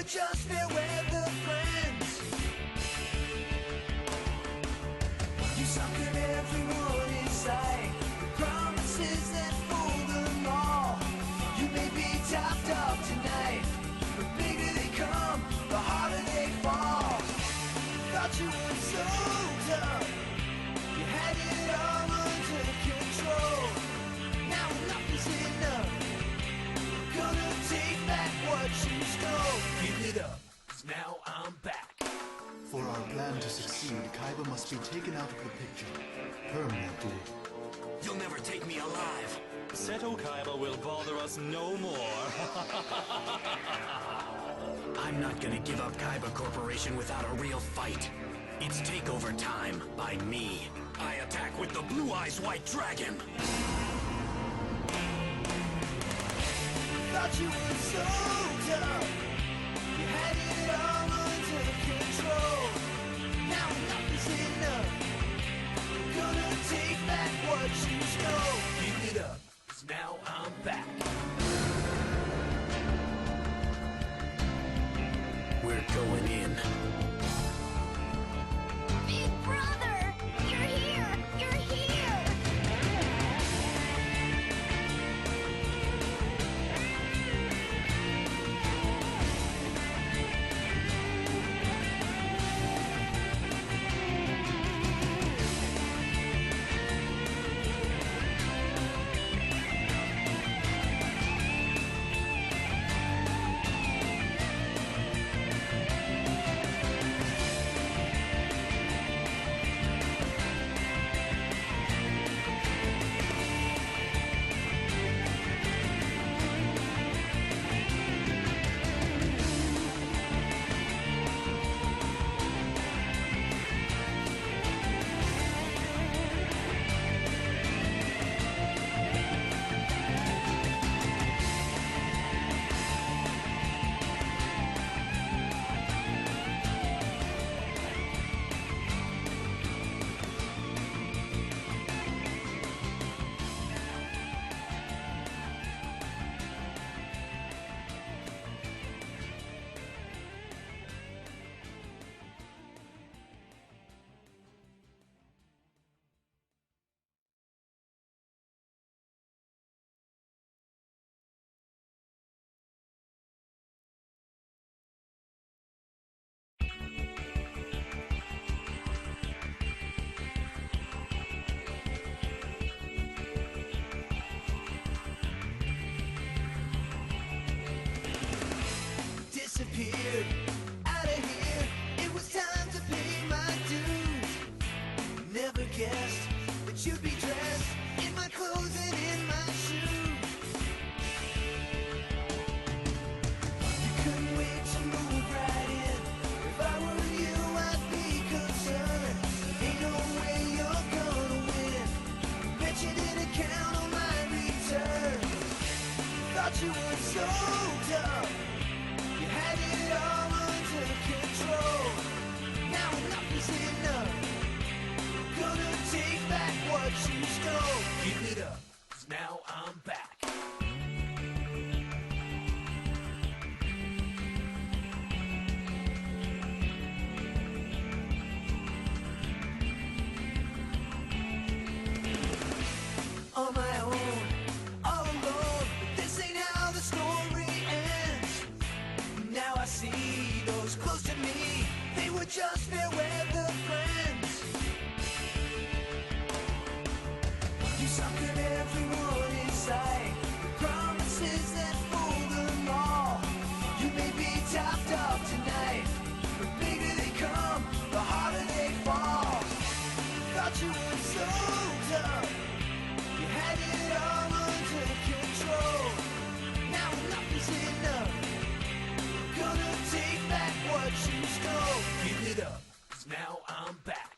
just fair weather friends. You suckered everyone in sight, promises that fool them all. You may be topped off tonight, the bigger they come, the harder they fall. Thought you were so tough, you had it all under control. Now enough is enough, gonna take back what you stole. Give it up, 'cause now I'm back. For our plan to succeed, Kaiba must be taken out of the picture, permanently. You'll never take me alive. Seto Kaiba will bother us no more. I'm not gonna give up Kaiba Corporation without a real fight. It's takeover time by me. I attack with the Blue Eyes White Dragon. Thought you were so tough, you had it all under control. Now enough is enough, gonna take back what you stole. Give it up, 'cause now I'm back. We're going in. Big brother! You're here! You're here! Disappeared, out of here, it was time to pay my dues. Never guessed that you'd be dressed in my clothes and in my shoes. You couldn't wait to move right in. If I were you, I'd be concerned. Ain't no way you're gonna win. Bet you didn't count on my return. Thought you were so tough, you had it all under control. Now enough is enough, gonna take back what you stole. Give it up, 'cause now I'm back. On my own, all alone, but this ain't how the story ends. Now I see those close to me, they were just fair weather friends. You suckered everyone in sight, the promises that fool them all. You may be topped off tonight, the bigger they come, the harder they fall. Thought you were so tough, you had it all under control. Now enough is enough, gonna take back what you stole. Give it up, 'cause now I'm back.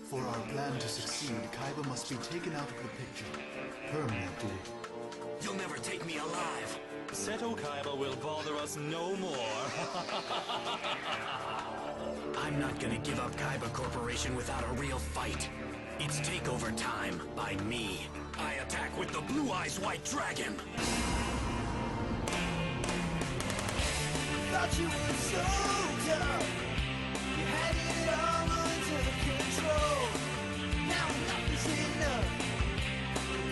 For our plan to succeed, Kaiba must be taken out of the picture, permanently. You'll never take me alive. Seto Kaiba will bother us no more. I'm not gonna give up Kaiba Corporation without a real fight. It's takeover time by me. I attack with the Blue Eyes White Dragon. Thought thought you were so tough. You had it all under control. Now enough is enough.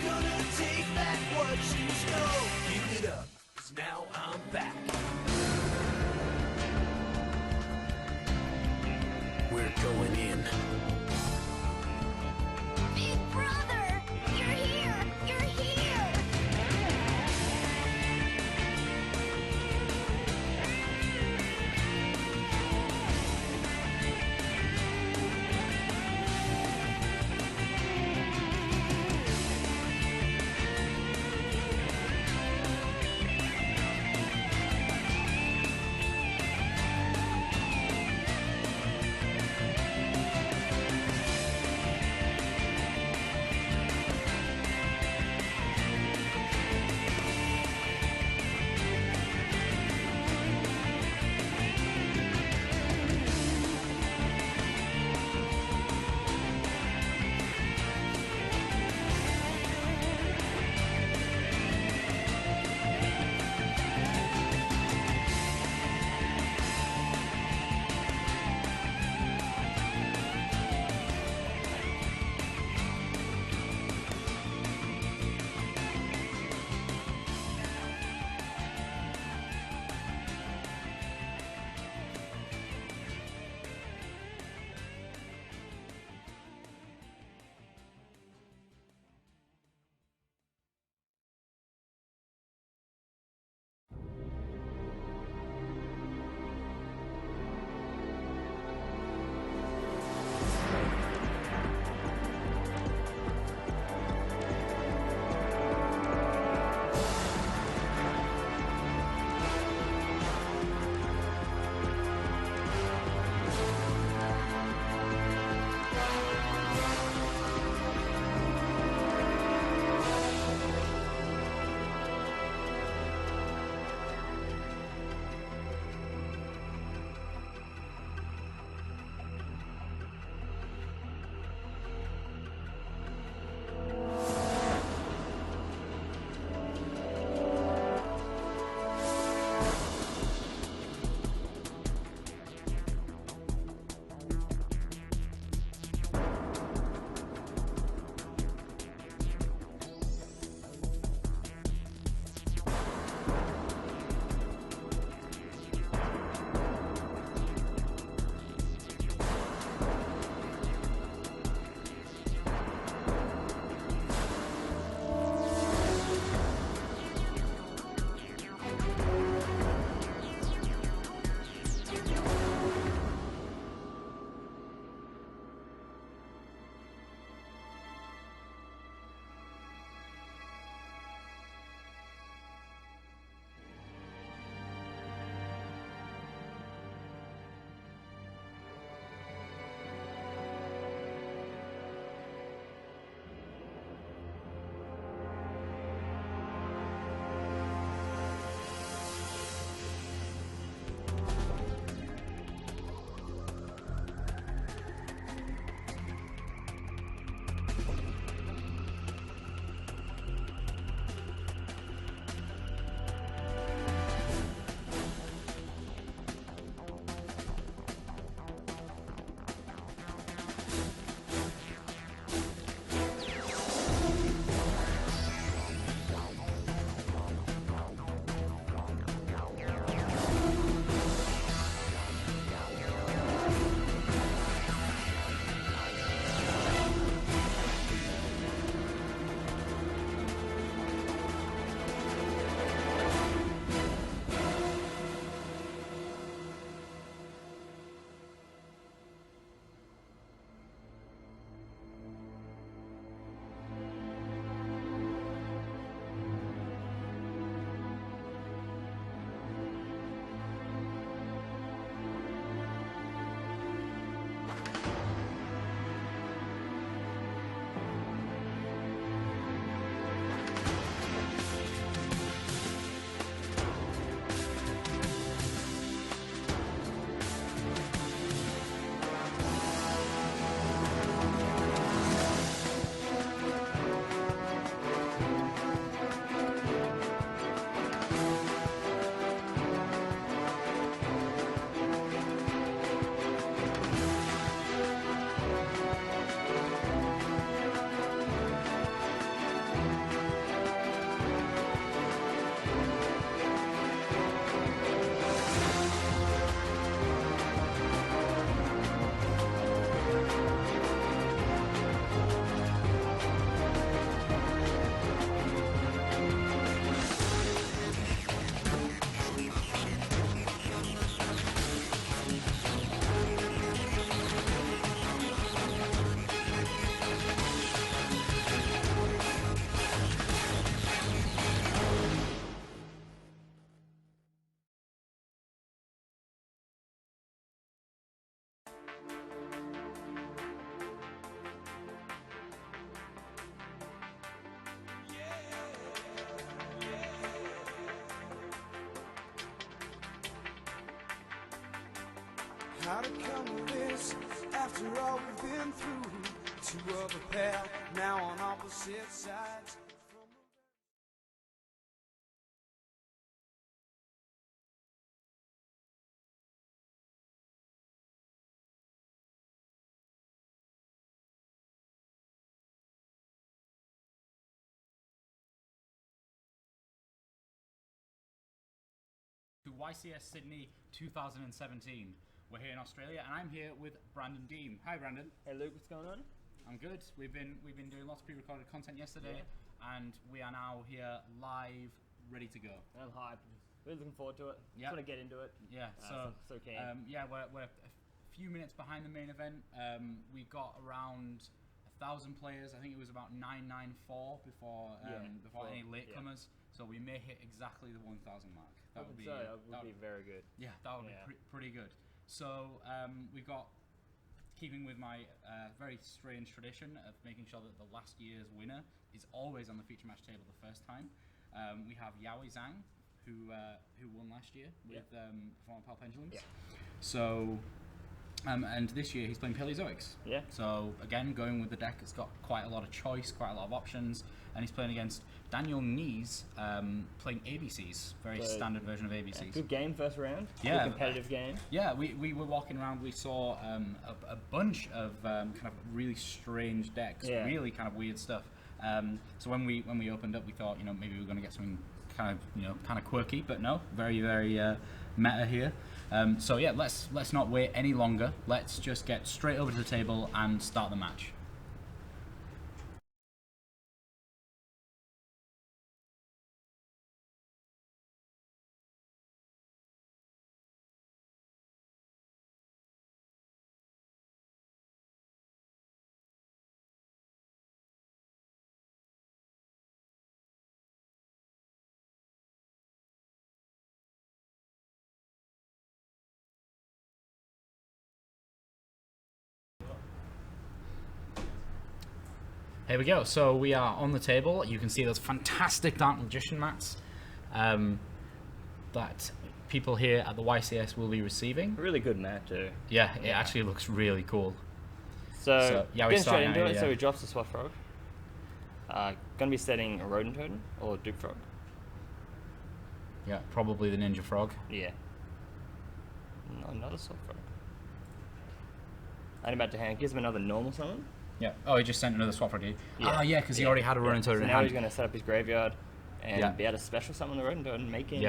Gonna take back what you stole. Give it up, 'cause now I'm back. We're going in. Big brother! You're here! You're here! How to come to this after all we've been through? Two of a pair, now on opposite sides. To YCS Sydney 2017. We're here in Australia, and I'm here with Brandon Dean. Hi, Brandon. Hey Luke, what's going on? I'm good. We've been doing lots of pre-recorded content yesterday, and we are now here live, ready to go. I'm hyped. Really looking forward to it. Yeah. Just want to get into it. Yeah. So keen. Yeah, we're a few minutes behind the main event. We got around 1,000 players. I think it was about 994 before any latecomers. So we may hit exactly the 1,000 mark. That would be very good. Yeah, that would be pretty good. So we've got, keeping with my very strange tradition of making sure that the last year's winner is always on the feature match table the first time. We have Yaowei Zhang, who won last year with former Pal Pendulums. Yeah. So, and this year he's playing Paleozoics. Yeah. So again, going with the deck, it's got quite a lot of choice, quite a lot of options, and he's playing against Daniel Nies, playing ABCs, very standard version of ABCs. Good game first round. Yeah. Good competitive game. Yeah, we were walking around, we saw a bunch of kind of really strange decks, really kind of weird stuff. So when we opened up, we thought, maybe we were going to get something kind of quirky, but no, very meta here. So yeah, let's not wait any longer. Let's just get straight over to the table and start the match. Here we go. So we are on the table. You can see those fantastic Dark Magician mats that people here at the YCS will be receiving. Really good mat too. Yeah, it actually looks really cool. So yeah, getting straight into it. So he drops the Swat Frog. Gonna be setting a Rodent Totem or Duke Frog. Yeah, probably the Ninja Frog. Yeah. No, another Swat Frog. And about to hand, gives him another normal summon. Yeah. Oh, he just sent another swap for you. Yeah. Oh, yeah, because he already had a Rodent Totem so in now hand. he's going to set up his graveyard and be able to special summon the Rodent Totem, making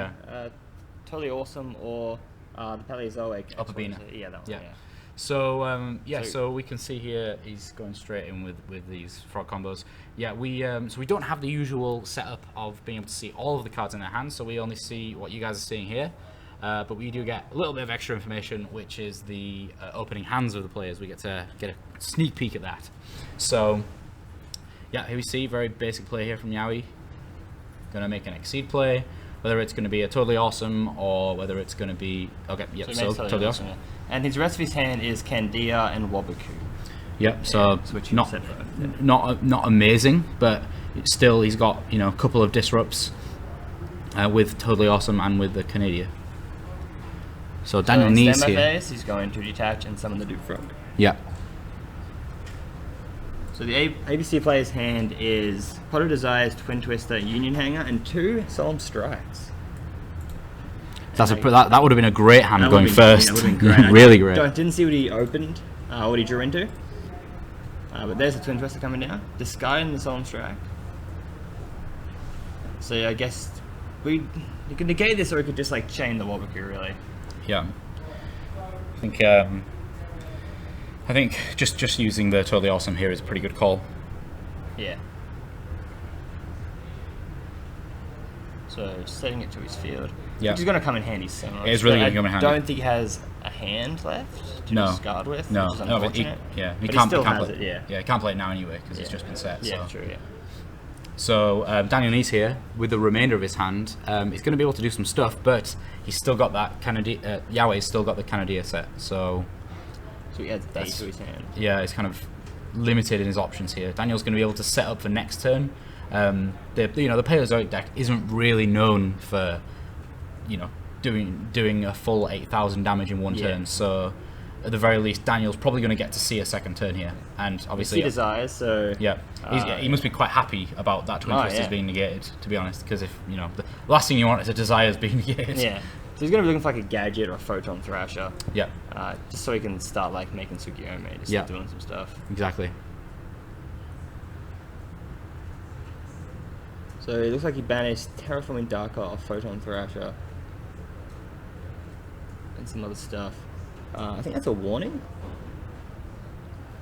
Totally Awesome or the Paleozoic. Upper Bina. Yeah, that one. Yeah. So so we can see here he's going straight in with these frog combos. Yeah, so we don't have the usual setup of being able to see all of the cards in their hands, so we only see what you guys are seeing here. But we do get a little bit of extra information, which is the opening hands of the players. We get to get a sneak peek at that. So, yeah, here we see very basic play here from Yaowei. Going to make an Exceed play, whether it's going to be a Totally Awesome or whether it's going to be so totally awesome. Yeah. And his rest of his hand is Candia and Wabaku. Yep. So not amazing, but still he's got a couple of disrupts with Totally Awesome and with the Canadia. So Daniel Nies here. Phase, he's going to detach and summon the Duke Frog. Yeah. So the ABC player's hand is Pot of Desires, Twin Twister, Union Hanger, and 2 Solemn Strikes. That would have been a great hand going first. That would have been great. Really great. Didn't see what he opened, what he drew into. But there's the Twin Twister coming down. Discard and the Solemn Strike. So I guess you could negate this, or we could just chain the Wabaku, really. Yeah, I think just using the Totally Awesome here is a pretty good call. Yeah. So setting it to his field, which is going to come in handy soon. It's really going to come in handy. I don't think he has a hand left to discard with. No, which is unfortunate. He can't still has play, it. Yeah. Yeah, he can't play it now anyway because it's just been set. Yeah, so. true. Yeah. So Daniel Nies here, with the remainder of his hand, he's going to be able to do some stuff, but he's still got that Yaowei's still got the Canadia set, so he adds base to his hand. Yeah, he's kind of limited in his options here. Daniel's going to be able to set up for next turn. The Paleozoic deck isn't really known for doing a full 8,000 damage in one turn, so at the very least, Daniel's probably going to get to see a second turn here, and obviously he desires. So yeah, he must be quite happy about that twin thrusters being negated, to be honest, because if the last thing you want is a desires being negated. Yeah, so he's going to be looking for like a gadget or a photon thrasher. Yeah. Just so he can start like making Tsukiyomi, just start doing some stuff. Exactly. So it looks like he banished Terraforming Darker or Photon Thrasher. And some other stuff. I think that's a warning.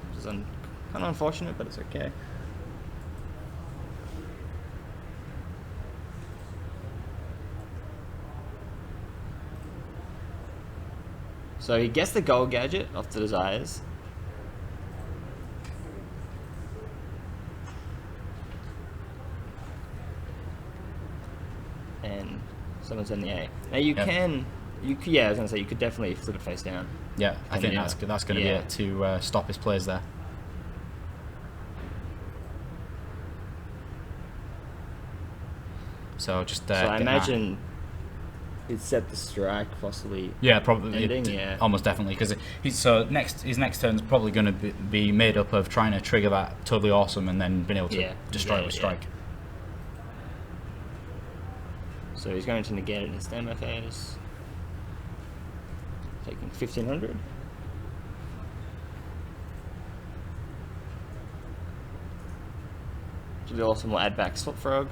Which is kind of unfortunate, but it's okay. So he gets the gold gadget off the desires. And someone's in the A. Now you can, yeah, I was gonna say you could definitely flip it face down. Yeah, I think that's going to be it to stop his plays there. So just so I imagine he'd set the strike possibly. Yeah, probably. Ending, almost definitely, because his next turn's probably going to be made up of trying to trigger that totally awesome and then being able to destroy it with strike. So he's going to negate it in his demo phase. Taking 1500. Really awesome. We'll add back Swap Frog.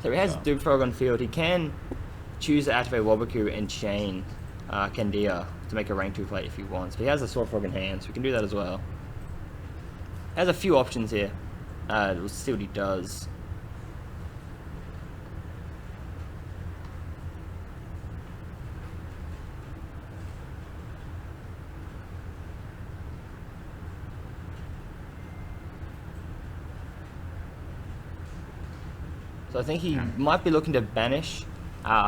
So he has Dude Frog on field. He can choose to activate Wabaku and chain Candia to make a rank 2 plate if he wants. But he has a Sword Frog in hand, so we can do that as well. Has a few options here. We'll see what he does. So I think he might be looking to banish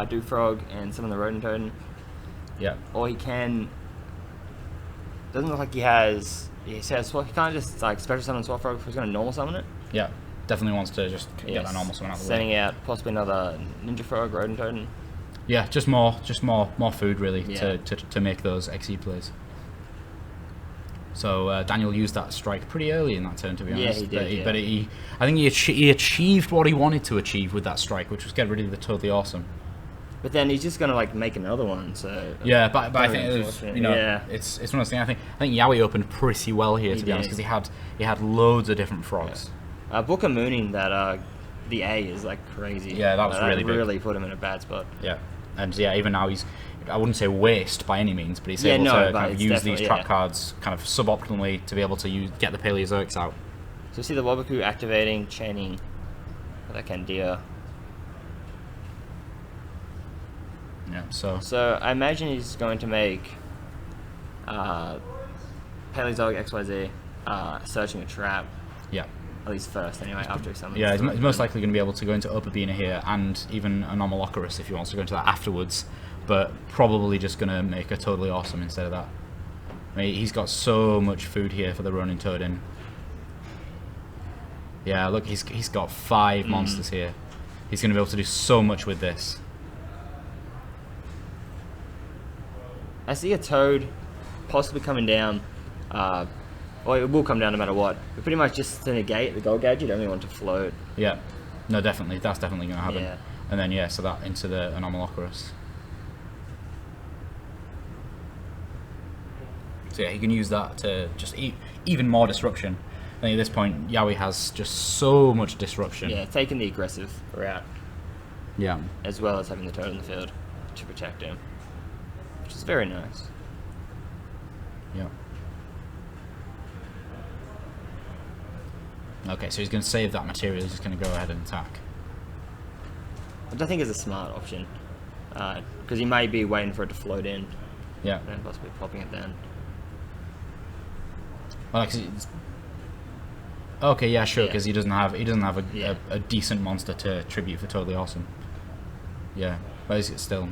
Dewfrog and some of the Rodent Totem. Yeah. Or he can. Doesn't look like he has. He says he can't just like special summon Swap Frog if he's going to normal summon it. Yeah, definitely wants to just get that normal summon out of the way. Sending out possibly another Ninja Frog, Rodent Totem. Yeah, just more food really to make those XE plays. So Daniel used that strike pretty early in that turn, to be honest. Yeah, he did. But I think he achieved what he wanted to achieve with that strike, which was get rid of the totally awesome. But then he's just gonna like make another one. So yeah, but I think it was, it's one of those things. I think Yaowei opened pretty well here, to be honest, because he had loads of different frogs. Booker mooning that the A is like crazy. Yeah, that was really put him in a bad spot. Yeah, and even now I wouldn't say waste by any means, but he's able to kind of use these trap cards kind of suboptimally to be able to get the Paleozoics out. So you see the Wabaku activating, chaining that Candia. Yeah, so I imagine he's going to make Paleozoic XYZ searching a trap. Yeah. At least first, anyway, after he summons. Yeah, he's most likely going to be able to go into Opabina here and even Anomalocorus if he wants to go into that afterwards, but probably just going to make a totally awesome instead of that. I mean, he's got so much food here for the Ronin Toadin. Yeah, look, he's got 5 monsters here. He's going to be able to do so much with this. I see a Toad possibly coming down. Well, it will come down no matter what. But pretty much just to negate the gold gadget, you don't really want to float. Yeah, no, definitely. That's definitely going to happen. Yeah. And then, so that into the Anomalocorus. So yeah, he can use that to just even more disruption. I think at this point, Yaowei has just so much disruption. Yeah, taking the aggressive route. Yeah. As well as having the Toad in the field to protect him. Which is very nice. Yeah. Okay, so he's going to save that material, he's just going to go ahead and attack. Which I think is a smart option. Because he may be waiting for it to float in. Yeah. And possibly popping it then. Well, okay, yeah, sure, because he doesn't have a decent monster to tribute for totally awesome. Yeah, but it's still,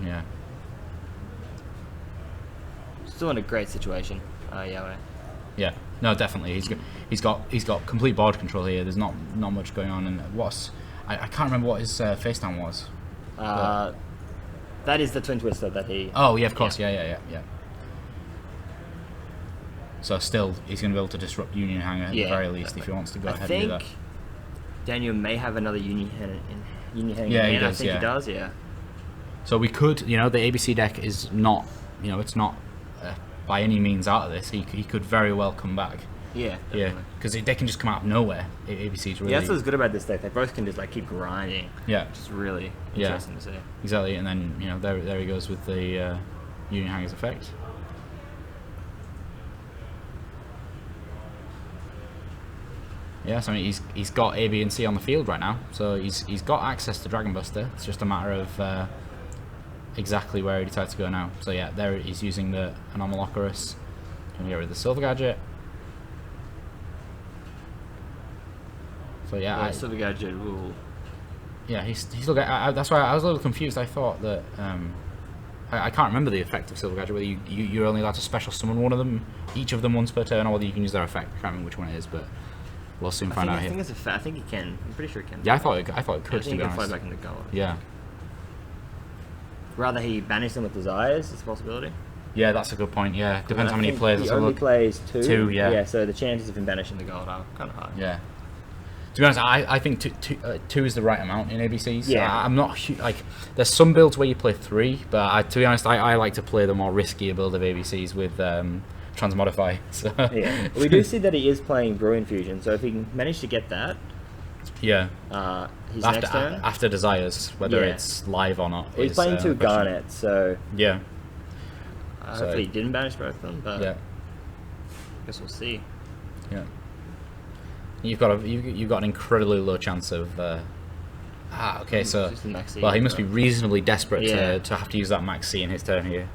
Still in a great situation, Yaowei. Yeah, no, definitely. He's got complete board control here. There's not much going on. And I can't remember what his face down was. That is the twin twister that he. Oh yeah, of course. Yeah. So still, he's going to be able to disrupt Union Hanger at the very least if he wants to go ahead and do that. Daniel may have another Union Hanger Yeah, he in hand. does, I think yeah. he does. Yeah. So we could, the ABC deck is not, it's not by any means out of this. He could very well come back. Yeah. Yeah, because they can just come out of nowhere. ABC's really. Yeah, that's what's good about this deck. They both can just like keep grinding. Yeah. Which is really interesting to see. Exactly, and then there he goes with the Union Hangers effect. Yes, I mean he's got A, B, and C on the field right now, so he's got access to Dragon Buster. It's just a matter of exactly where he decides to go now. So yeah, there he's using the Anomalocaris. Can get rid of the Silver Gadget. So yeah, Silver Gadget will. Yeah, he's still got. That's why I was a little confused. I thought that I can't remember the effect of Silver Gadget. Whether you're only allowed to special summon one of them, each of them once per turn, or whether you can use their effect. I can't remember which one it is, but we'll soon find out I here. think it's I think he can. I'm pretty sure he can. Yeah, I thought it could. I To think be he can fly honest. back into gold. Yeah. Rather he banish them with Desires. It's a possibility. Yeah, that's a good point. Yeah, depends I how many think players. He Let's have a only look. plays two. Two, yeah. Yeah, so the chances of him banishing the gold are kind of high. Yeah. To be honest, I think two is the right amount in ABCs. Yeah. I'm not like. There's some builds where you play three, but to be honest, I like to play the more riskier build of ABCs with Transmodify. So. Yeah. We do see that he is playing Brew Infusion, so if he can manage to get that, Yeah. his After, next turn. after Desires, whether Yeah. it's live or not. Well, he's is, playing two a question. Garnet, so Yeah. So- hopefully he didn't banish both of them, but Yeah. I guess we'll see. Yeah. You've got an incredibly low chance of. Okay, so Just the Max C, well, he must be but- reasonably desperate Yeah. to have to use that Max C in his turn here.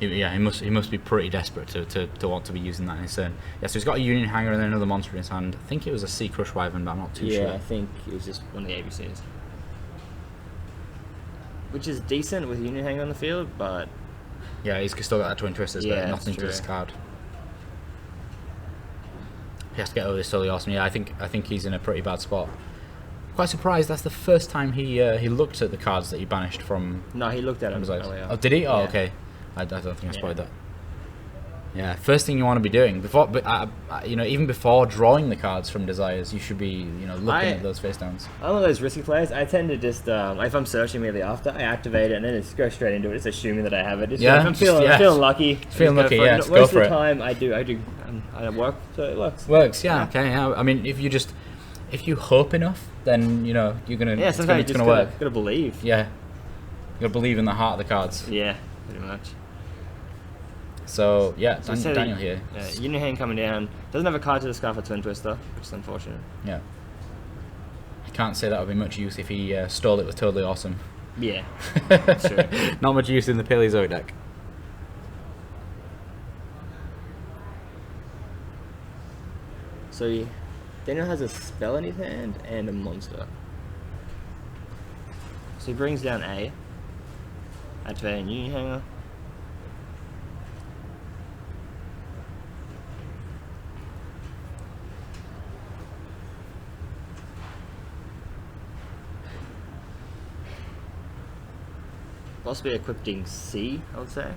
Yeah, he must be pretty desperate to want to be using that in his turn. Yeah, so he's got a Union Hanger and then another monster in his hand. I think it was a Sea Crush Wyvern, but I'm not too Yeah, sure. I think it was just one of the ABCs. Which is decent with Union Hanger on the field, but Yeah, he's still got that Twin Twisters, Yeah, but that's nothing to true. discard. He has to get over this totally awesome. Yeah, I think he's in a pretty bad spot. Quite surprised. That's the first time he looked at the cards that he banished from. no, he looked at him Besides. earlier. Oh, did he? Oh, Yeah. okay. I don't think I spoiled Yeah. that. Yeah, first thing you want to be doing before, even before drawing the cards from Desires, you should be, looking at those face downs. I'm one of those risky players. I tend to just, if I'm searching immediately after, I activate it and then just go straight into it, just assuming that I have it. Just, Yeah, if I'm just- feeling, yeah. feeling lucky. Feeling just lucky, go for it. yeah, just Most go of for the it. time, I work, so it works. Works, yeah, okay, yeah. I mean, if you hope enough, then you're gonna. Yeah, sometimes you it's just gonna work. gotta believe. Yeah, you gotta believe in the heart of the cards. Yeah, pretty much. So yeah, So say Daniel that- here. Union Hand coming down. Doesn't have a card to discard for Twin Twister, which is unfortunate. Yeah. I can't say that would be much use if he stole it with Totally Awesome. Yeah, that's true. Not much use in the Paleozoic deck. So Daniel has a spell in his hand and a monster. So he brings down A. Activating Union Hanger. Possibly equipping C, I would say.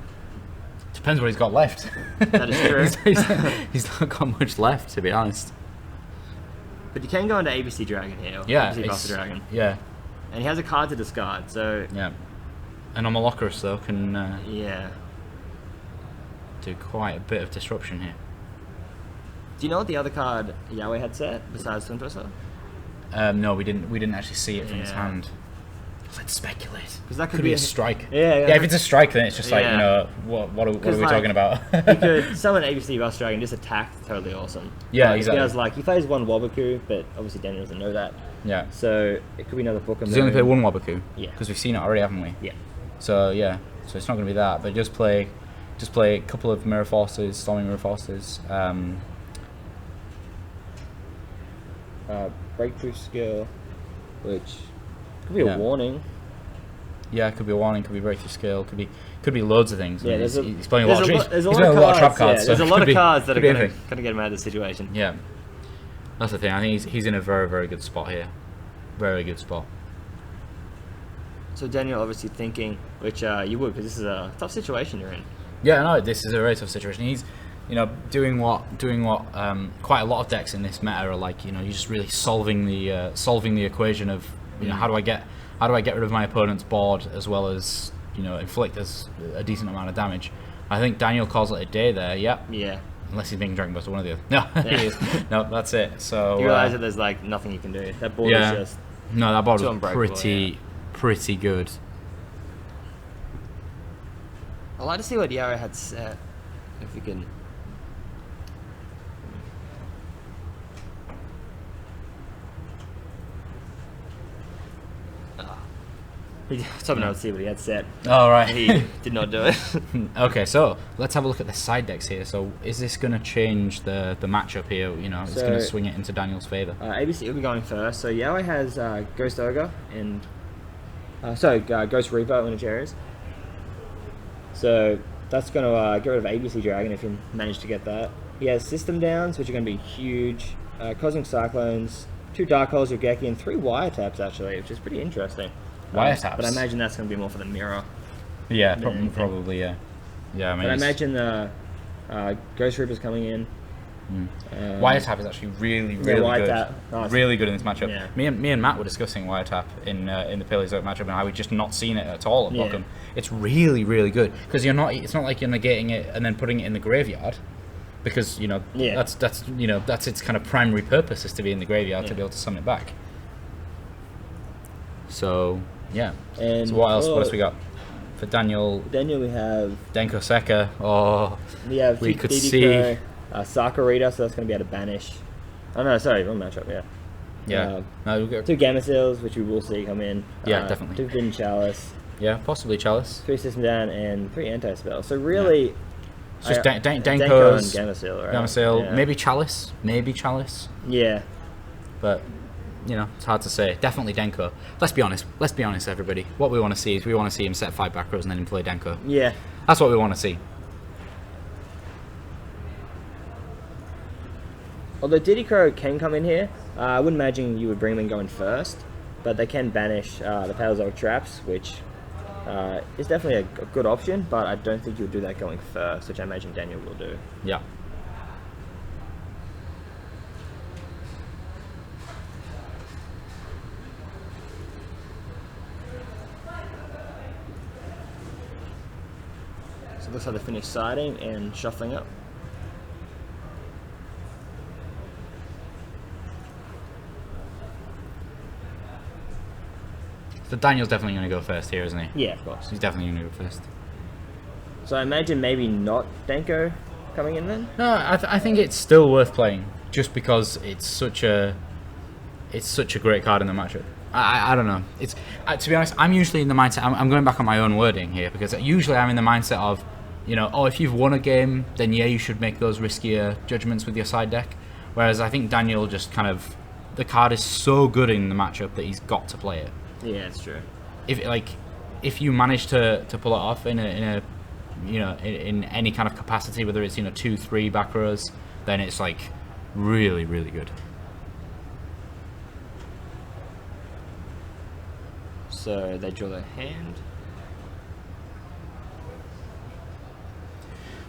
Depends what he's got left. That is true. he's not got much left, to be honest. But you can go into ABC Dragon here. Or Yeah, ABC Buster Dragon. Yeah, And he has a card to discard, so yeah. An Anomalocaris, though, can yeah. do quite a bit of disruption here. Do you know what the other card Yaowei had set besides Twin Twister? No, we didn't actually see it from his Yeah. hand. Let's speculate. 'Cause that could be be a a- strike. Yeah, yeah. Yeah, if it's a strike, then it's just like, Yeah. what are we 'Cause, like, talking about? He could summon ABC Buster Dragon, just attack, totally awesome. Yeah, Like, exactly. He has like, he plays one Wabaku, but obviously Daniel doesn't know that. Yeah. So it could be another book. Does he only play one Wabaku? Yeah. Because we've seen it already, haven't we? Yeah. So yeah, so it's not going to be that, but just play a couple of Mirror Forces, Storming Mirror Forces. Breakthrough skill, which could be Yeah. a warning. Yeah, it could be a warning, could be breakthrough skill, could be loads of things. Yeah, he's playing a lot of there's he's playing a lot of trap cards. Yeah, there's so a lot could of be- cards that are could be gonna anything. get him out of the situation. Yeah, that's the thing. I think he's in a very, very good spot here. Very good spot. So Daniel obviously thinking, which you would, because this is a tough situation you're in. Yeah, no, this is a very tough situation. He's, doing what quite a lot of decks in this meta are like. You're just really solving the equation of how do I get rid of my opponent's board as well as inflict a decent amount of damage. I think Daniel calls it a day there. Yep. Yeah. Unless he's being Dragon Burst or one of the other. No, he is. No, that's it. So You realise that there's like nothing you can do. That board is just no, that board too was unbreakable, pretty good. I'd like to see what Yaowei had set. If we can. I was hoping I would see what he had set. All right. He did not do it. Okay, so let's have a look at the side decks here. So is this going to change the matchup here? It's going to So- swing it into Daniel's favor. ABC will be going first. So Yaowei has Ghost Ogre and Ghost Reaper in its areas. So that's going to get rid of ABC Dragon if you manage to get that. He has System Downs, which are going to be huge. Cosmic Cyclones, 2 Dark Holes, Regeki, and 3 Wiretaps actually, which is pretty interesting. Wiretaps? But I imagine that's going to be more for the mirror. Yeah, than anything. probably, yeah. Yeah, I mean, But I it's- imagine the Ghost Reaper's coming in. Wiretap is actually really good. Wiretap. Nice. Really good in this matchup. Yeah. Me and Matt were discussing Wiretap in the Paleozoic matchup and how we'd just not seen it at all at Yeah. Blockham. It's really good because it's not like you're negating it and then putting it in the graveyard because Yeah. that's its kind of primary purpose is to be in the graveyard to be able to summon it back. So yeah. And so what else for we got? For Daniel Daniel, we have Denko Seka. Oh, we could see. Sakurita, so that's going to be able to banish. Oh no, sorry, wrong matchup, yeah. Yeah. No, we'll get- 2 Gamma Seals, which we will see come in. Yeah, definitely. 2 Forbidden Chalice, yeah, possibly Chalice. 3 System Down, and 3 Anti-Spell. So really... It's just Denko Denko's and Gamma Seal, right? Gamma Sail, Yeah. maybe Chalice, Yeah. but it's hard to say. Definitely Denko. Let's be honest, everybody. What we want to see is we want to see him set 5 back rows and then him play Denko. Yeah. That's what we want to see. Although Diddy Crow can come in here, I wouldn't imagine you would bring them in going first, but they can banish the Paleozoic Traps, which is definitely a good option, but I don't think you would do that going first, which I imagine Daniel will do. Yeah. So it looks like they finished siding and shuffling up. So Daniel's definitely going to go first here, isn't he? Yeah, of course. He's definitely going to go first. So I imagine maybe not Denko coming in then? No, I think it's still worth playing just because it's such a great card in the matchup. I don't know. It's to be honest, I'm usually in the mindset. I'm going back on my own wording here because usually I'm in the mindset of, if you've won a game, then yeah, you should make those riskier judgments with your side deck. Whereas I think Daniel just kind of, the card is so good in the matchup that he's got to play it. Yeah, it's true. If you manage to pull it off in any kind of capacity, whether it's 2-3 back rows, then it's like really good. So they draw their hand.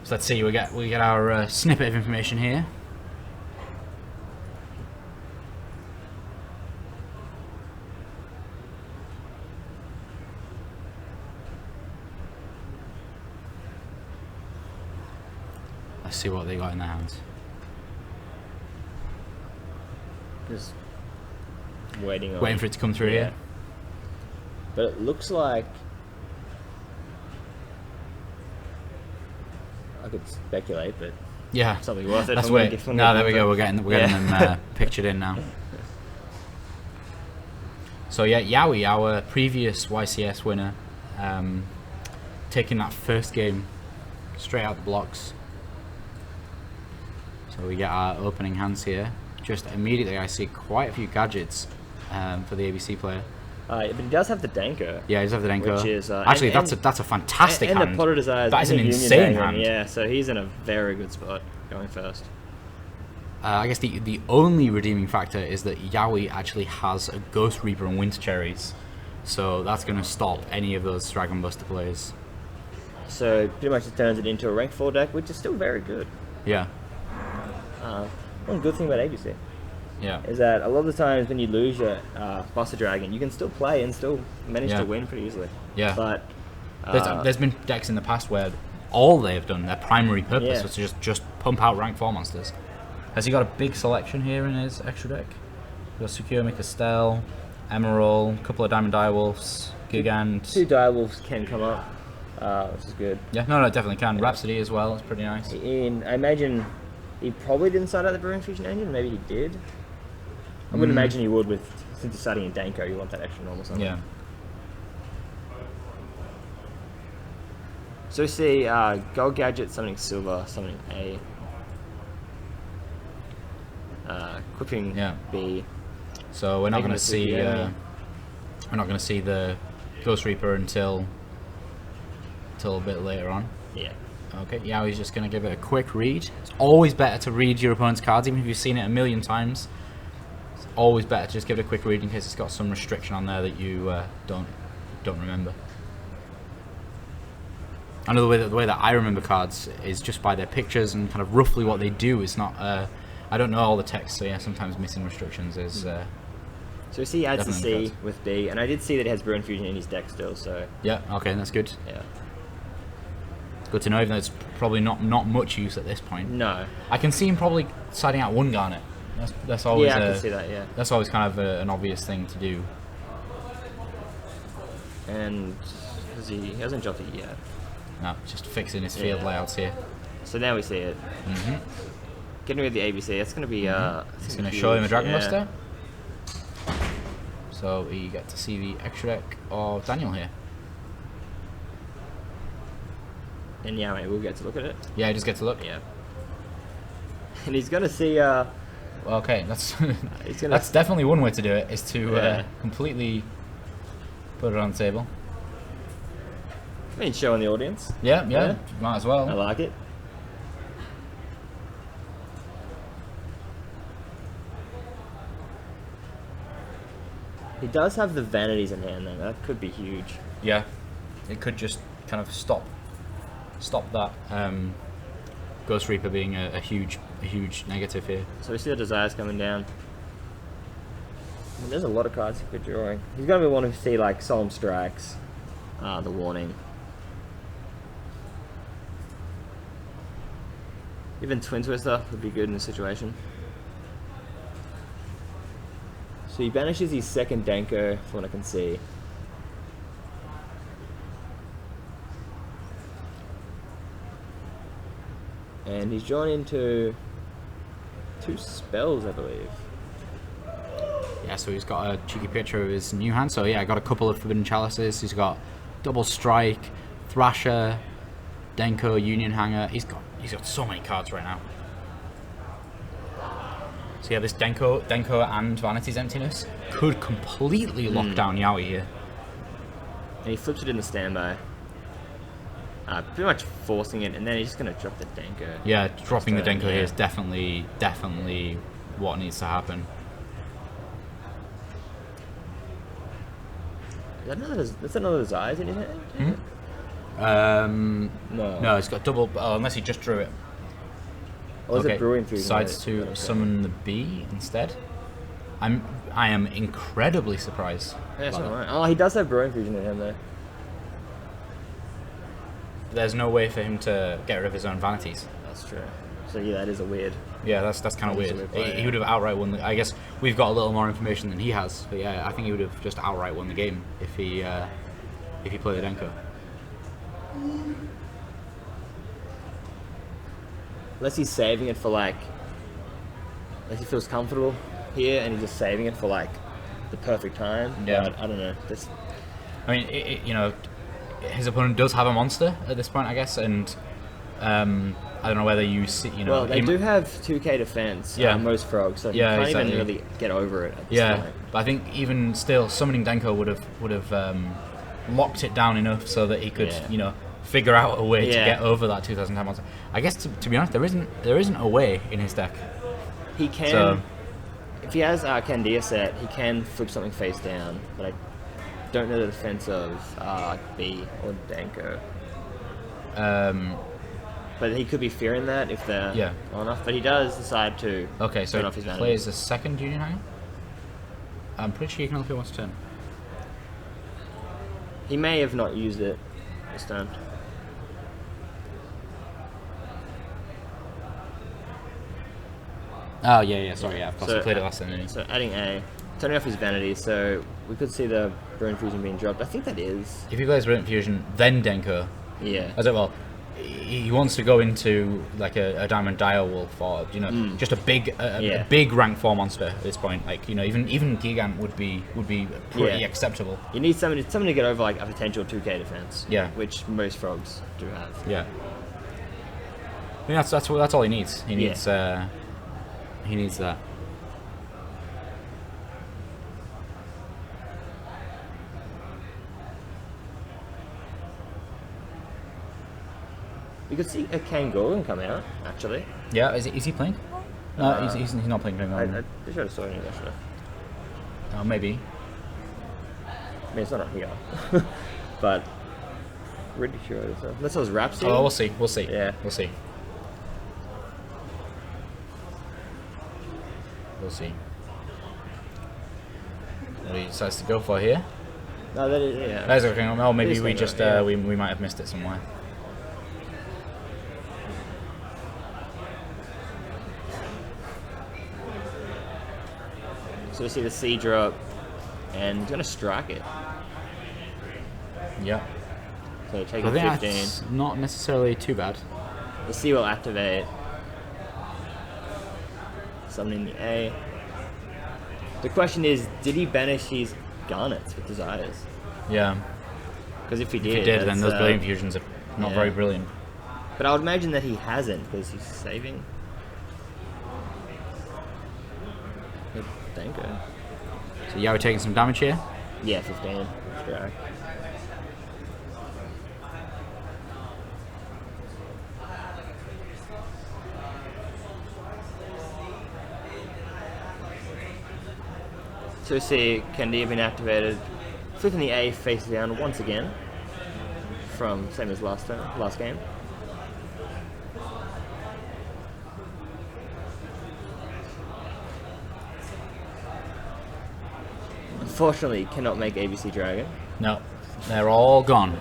So let's see, we get our snippet of information here. Let's see what they got in their hands. Just waiting For it to come through Yeah. here. But it looks like I could speculate, but Yeah, it's probably worth it. that's I'm gonna wait. give- I'm No, gonna there we give go. it- We're getting Yeah. them pictured in now. So yeah, Yaowei, our previous YCS winner, taking that first game straight out the blocks. So we get our opening hands here. Just immediately, I see quite a few gadgets for the ABC player. But he does have the Danko. Yeah, he does have the Denko. Which is, actually that's a fantastic and hand. the Potter Desires. That is and an the Union insane Hangman, hand. Yeah, so he's in a very good spot going first. I guess the only redeeming factor is that Yaowei actually has a Ghost Reaper and Winter Cherries, so that's going to stop any of those Dragon Buster plays. So pretty much it turns it into a rank 4 deck, which is still very good. Yeah. One good thing about ABC Yeah. is that a lot of the times when you lose your Buster Dragon, you can still play and still manage Yeah. to win pretty easily. Yeah. But There's been decks in the past where all they've done, their primary purpose, Yeah. was to just pump out rank 4 monsters. Has he got a big selection here in his extra deck? We've got Tsukuyomi Castell, Emerald, a couple of Diamond Direwolves, Gigant. 2 Direwolves can come up, which is good. Yeah, no, definitely can. Rhapsody as well, it's pretty nice. I imagine he probably didn't start out the Brewing Fusion engine, maybe he did. I would imagine he would, since he's starting in Danko, you want that extra normal something. Yeah. So we see Gold Gadget, summoning Silver, summoning A. Equipping Yeah. B. So we're not Making going it to see the Ghost Reaper until a bit later on. Yeah. Okay, Yaoi's just going to give it a quick read. It's always better to read your opponent's cards, even if you've seen it a million times. It's always better to just give it a quick read in case it's got some restriction on there that you don't remember. I know the way that I remember cards is just by their pictures and kind of roughly what they do. It's not. I don't know all the text, so yeah, sometimes missing restrictions is. So we see he adds the definitely C with B, and I did see that he has Brewing Fusion in his deck still, so Yeah. Okay, that's good. yeah. Good to know, even though it's probably not much use at this point. No. I can see him probably siding out one Garnet. That's always Yeah, I can see that, yeah. That's always kind of an obvious thing to do. And he hasn't dropped it yet. No, just fixing his field Yeah. layouts here. So now we see it. Mm-hmm. Getting rid of the ABC, that's going to be... He's going to show him a Dragon yeah. Buster. So you get to see the extra deck of Daniel here. And yeah, mate, we'll get to look at it. Yeah, you just get to look. Yeah. And he's going to see... Okay, that's he's gonna that's definitely one way to do it, is to Yeah. completely put it on the table. I mean, showing the audience. Yeah, Yeah. might as well. I like it. He does have the vanities in hand, though. That could be huge. Yeah, it could just kind of stop that Ghost Reaper being a huge negative here. So we see the desires coming down. I mean, there's a lot of cards he could drawing. He's going to want to see like Solemn Strikes, the Warning. Even Twin Twister would be good in this situation. So he banishes his second Danko, from what I can see. And he's drawn into 2 spells, I believe. Yeah, so he's got a cheeky picture of his new hand. So yeah, got a couple of Forbidden Chalices. He's got Double Strike, Thrasher, Denko, Union Hanger. He's got so many cards right now. So yeah, this Denko and Vanity's Emptiness could completely lock down Yaowei here. And he flips it in the standby. Pretty much forcing it, and then he's just going to drop the Danko. Yeah, dropping the Denko Yeah. here is definitely what needs to happen. That's another Desires in his hand? No, it's got double. Oh, unless he just drew it. Or is it Brewing Fusion? Decides to summon the bee instead. I am incredibly surprised. Yeah, that's about that. alright. Oh, he does have Brewing Fusion in him, though. There's no way for him to get rid of his own vanities. That's true. So yeah, that is a weird. Yeah, that's kind of That is a weird. weird play, He yeah. would have outright won. I guess we've got a little more information than he has, but yeah, I think he would have just outright won the game if he played the Denko. Unless he's saving it for like. Unless he feels comfortable here and he's just saving it for like the perfect time. Yeah. But I don't know. This. I mean, his opponent does have a monster at this point, I guess, and I don't know whether you see, Well, they do have 2k defense. Yeah. Most frogs, so he Yeah, can't exactly. even really get over it at this Yeah, point. But I think even still, summoning Denko would have locked it down enough so that he could, figure out a way to get over that 2010 monster. I guess to be honest, there isn't a way in his deck. He can, So- if he has Candia set, he can flip something face down, but I don't know the defense of B or Danko. But he could be fearing that if they're on enough. But he does decide to Okay, so turn off his he vanity. plays a second Union High. I'm pretty sure you can only play once a turn. He may have not used it this turn. Oh yeah, sorry, of course, he played it last turn, didn't he? So adding A, turning off his vanity, so we could see the Brune Fusion being dropped. I think that is. If he plays Brilliant Fusion, then Denko. Yeah. He wants to go into like a Diamond Direwolf or just a big rank 4 monster at this point. Like even Gigant would be pretty acceptable. You need something to get over like a potential 2k defense. Yeah. Which most frogs do have. Yeah. I mean that's all he needs. He needs that. You could see a Kangorgan come out, actually. Yeah, is he playing? No, he's not playing. I should have saw it actually. Oh, maybe. I mean, it's not on here. But, pretty sure it is. Unless it was Rhapsody. Oh, we'll see. Yeah. We'll see. What he decides to go for here? No, that is, yeah. There's a King. Oh, maybe It is we King just Kong, yeah. we might have missed it somewhere. So we see the C drop, and he's gonna strike it. Yeah. So take I a think 15. that's not necessarily too bad. The C will activate. Summoning the A. The question is, did he banish his Garnets with Desires? Yeah. Because if he If did, he did, then that's, those Brilliant Fusions are not yeah. very brilliant. But I would imagine that he hasn't, because he's saving. Thank you. So Yaowei taking some damage here. Yeah, 15. Strike. So we see Candia being activated, flipping the A face down once again, from same as last game. Unfortunately, cannot make ABC Dragon. No, they're all gone.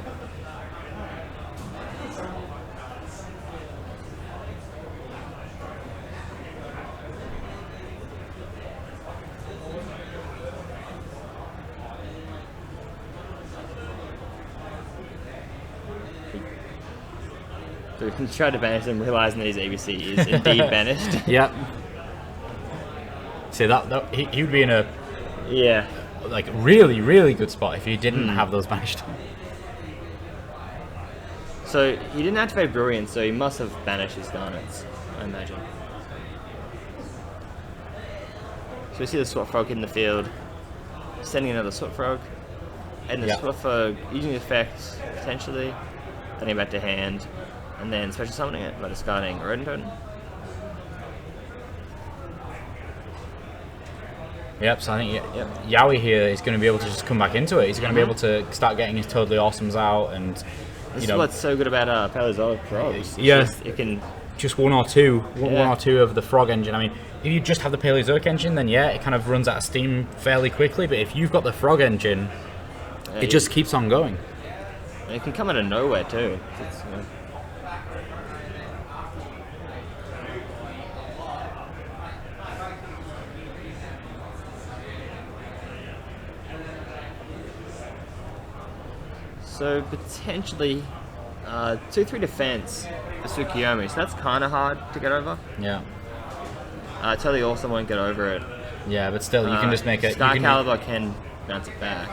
So we can try to banish them, realizing that his ABC is indeed banished. Yep. See that he would be in a Yeah. like really good spot if he didn't have those banished. So he didn't activate Brilliant, so he must have banished his Garnets, I imagine. So we see the Swap Frog in the field, sending another Swap Frog, and the Yeah. Swap Frog using the effect potentially, sending it back to hand, and then special summoning it by discarding Rodentoten. Yep, so I think Yaowei here is going to be able to just come back into it. He's going to be able to start getting his Totally Awesomes out, and This is what's so good about Paleozoic Frogs. It's Yeah. just- it can. just one or two Yeah. of the Frog engine. I mean, if you just have the Paleozoic engine, then yeah, it kind of runs out of steam fairly quickly. But if you've got the Frog engine, it just keeps on going. It can come out of nowhere too. It's, you know, So potentially 2-3 defense for Tsukiyomi, so that's kind of hard to get over. Yeah, Totally Awesome won't get over it. yeah, but still, you can just make it. Sky You Caliber can bounce it back.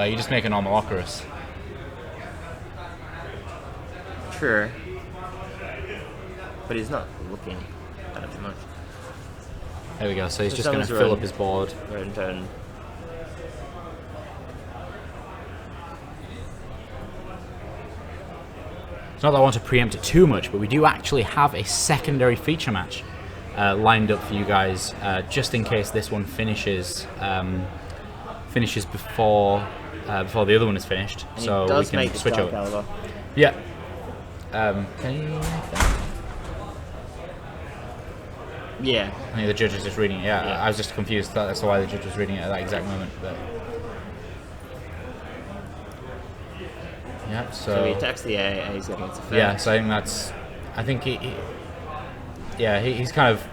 you just make a normal Ocarus. True. But he's not looking at it too much. There we go. So he's So just going to someone's fill running. up his board. Rodentoten. it's not that I want to preempt it too much, but we do actually have a secondary feature match lined up for you guys, just in case this one finishes before the other one is finished. And so it does we can make switch Star over. Caliber. Yeah. Can you make that? Yeah. I think the judge was just reading it. Yeah, Yeah. I was just confused. That's why the judge was reading it at that exact moment. But yeah, So he attacks the A, A's getting its effect. yeah, so I think that's. I think he's kind of.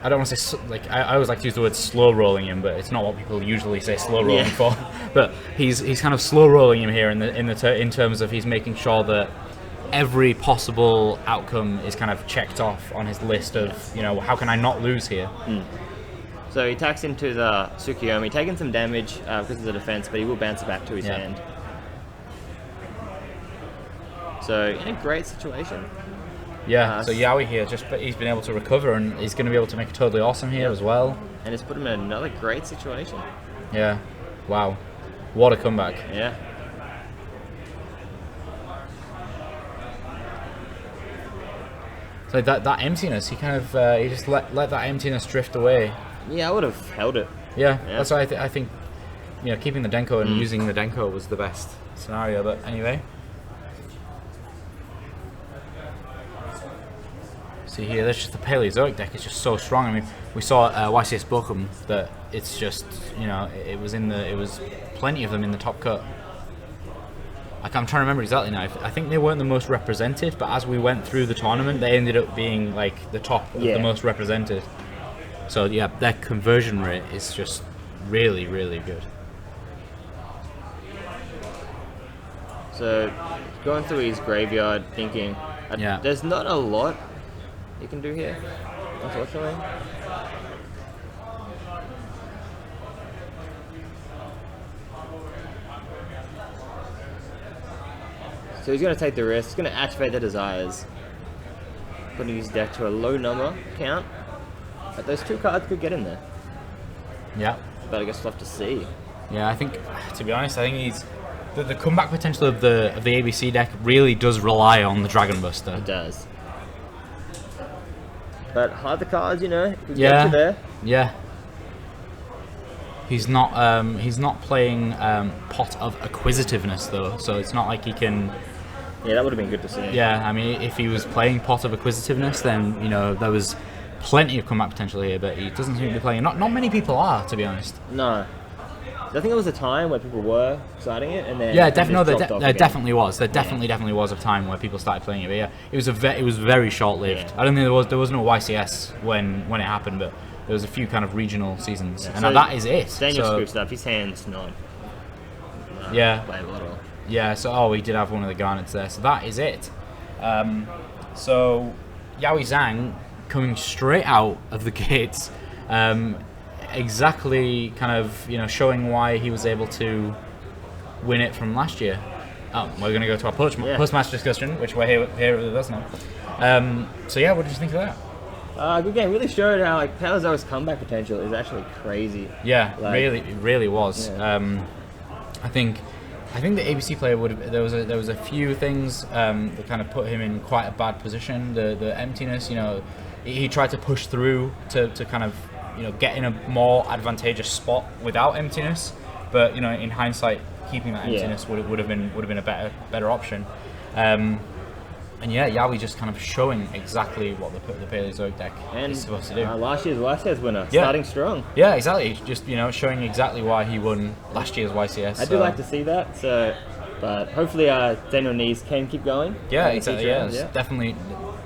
I don't want to say I always like to use the word slow rolling him, but it's not what people usually say slow rolling for. But he's kind of slow rolling him here in terms of he's making sure that every possible outcome is kind of checked off on his list of how can I not lose here. So he attacks into the Tsukiyomi, taking some damage because of the defense, but he will bounce it back to his hand. So in a great situation. Yeah, so Yaowei here, he's been able to recover, and he's going to be able to make it totally awesome here as well. And it's put him in another great situation. Yeah, wow, what a comeback. Yeah. So that emptiness, he kind of he just let that emptiness drift away. Yeah, I would have held it. Yeah. That's why I think keeping the Denko and using the Denko was the best scenario. But anyway. See here, that's just the Paleozoic deck is just so strong. I mean, we saw at YCS Bochum that it's just it was plenty of them in the top cut. I'm trying to remember exactly now. I think they weren't the most represented, but as we went through the tournament, they ended up being like the top of the most represented. So yeah, their conversion rate is just really, really good. So going through his graveyard, thinking, there's not a lot you can do here, unfortunately. So he's going to take the risk. He's going to activate the desires, putting his deck to a low number count. But those two cards could get in there. Yeah. But I guess we'll have to see. Yeah, I think, to be honest, I think the comeback potential of the ABC deck really does rely on the Dragon Buster. It does. But hide the cards, could get you there. Yeah. He's not playing Pot of Acquisitiveness though, so it's not like he can. Yeah, that would have been good to see. Yeah, I mean, if he was playing Pot of Acquisitiveness, then there was plenty of comeback potential here, but he doesn't seem to be playing. Not many people are, to be honest. No. I think there was a time where people were citing it, and then there definitely was. There definitely was a time where people started playing it. But yeah, it was very short lived. Yeah. I don't think there was no YCS when it happened, but there was a few kind of regional seasons, and so that is it. Daniel so, scooped up. His hand's not. Playable at all. Yeah. So we did have one of the Garnets there. So that is it. So Yaowei Zhang coming straight out of the gates. Exactly kind of showing why he was able to win it from last year. We're going to go to our post-match discussion, which we're here with us now. So yeah, what did you think of that? Good game. Really showed how Paleozoic's comeback potential is actually crazy. Yeah, it really was. Yeah. I think the ABC player would have. There was a few things that kind of put him in quite a bad position. The emptiness, he tried to push through to kind of get in a more advantageous spot without emptiness, but in hindsight, keeping that emptiness would have been a better option. And yeah, Yaowei just kind of showing exactly what the Paleozoic deck is supposed to do. Last year's YCS winner, starting strong. Yeah, exactly. Just showing exactly why he won last year's YCS. I do like to see that. So, but hopefully, Daniel Nies can keip going. Yeah, exactly. Yeah, there's definitely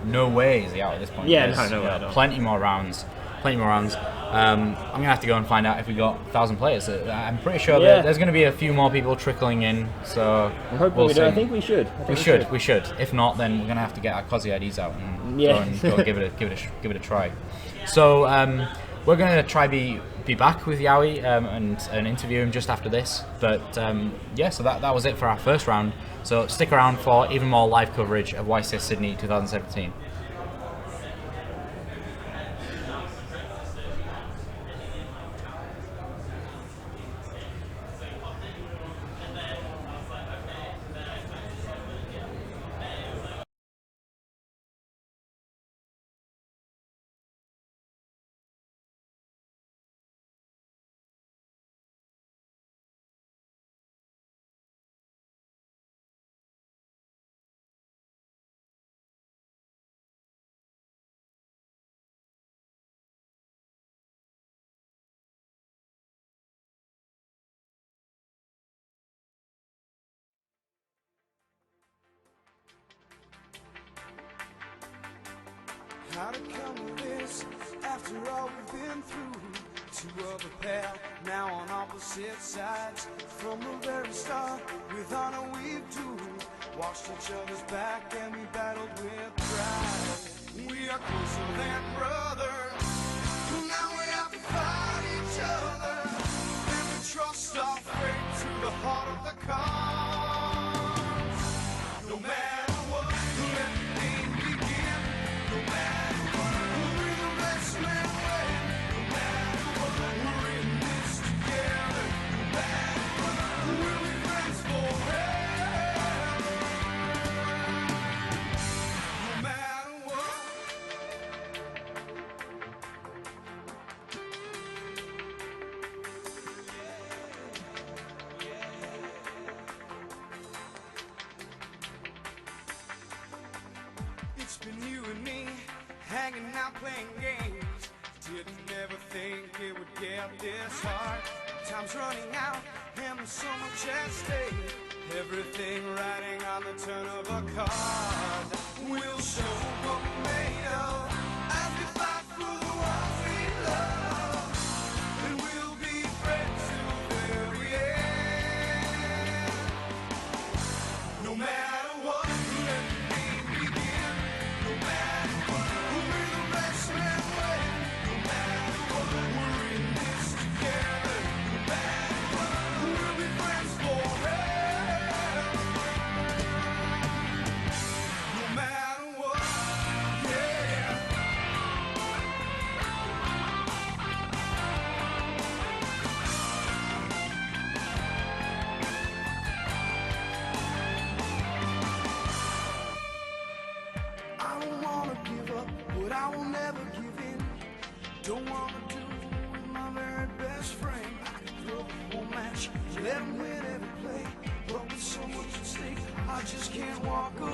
no way is he out at this point. Yeah, There's, no way at all. Plenty more rounds. I'm gonna have to go and find out if we got 1,000 players. I'm pretty sure that there's gonna be a few more people trickling in. So I'm hoping we'll we see. do. I think we should. We should. If not, then we're gonna have to get our Kazi IDs out and go give it a try. So we're gonna try be back with Yaowei and interview him just after this. But so that was it for our first round. So stick around for even more live coverage of YCS Sydney 2017. How to come to this after all we've been through? Two of a pair, now on opposite sides. From the very start, with honor we've two watched each other's back and we battled with pride. We are closer than brothers. Now we have to fight each other and to trust our fate to the heart of the cards. No matter what, let the game begin. No matter what, we'll be the best man win. No matter what, we're in this together. No matter what, we'll be friends forever. No matter what. It's been you and me, hanging out playing games. Didn't ever think it would get this hard. Time's running out and there's so much at stake. Everything riding on the turn of a card. We'll show what we're made of as we fight for the ones we love. And we'll be friends till the very end. No matter what, let the game begin. No matter what, we'll be the best man win. No matter what, we're in this together. No matter what, we'll be friends forever. No matter what, yeah. I don't wanna give up, but I will never give in. Don't wanna do with my very best friend. I can throw a whole match, let him win every play. But with so much at stake, I just can't walk away.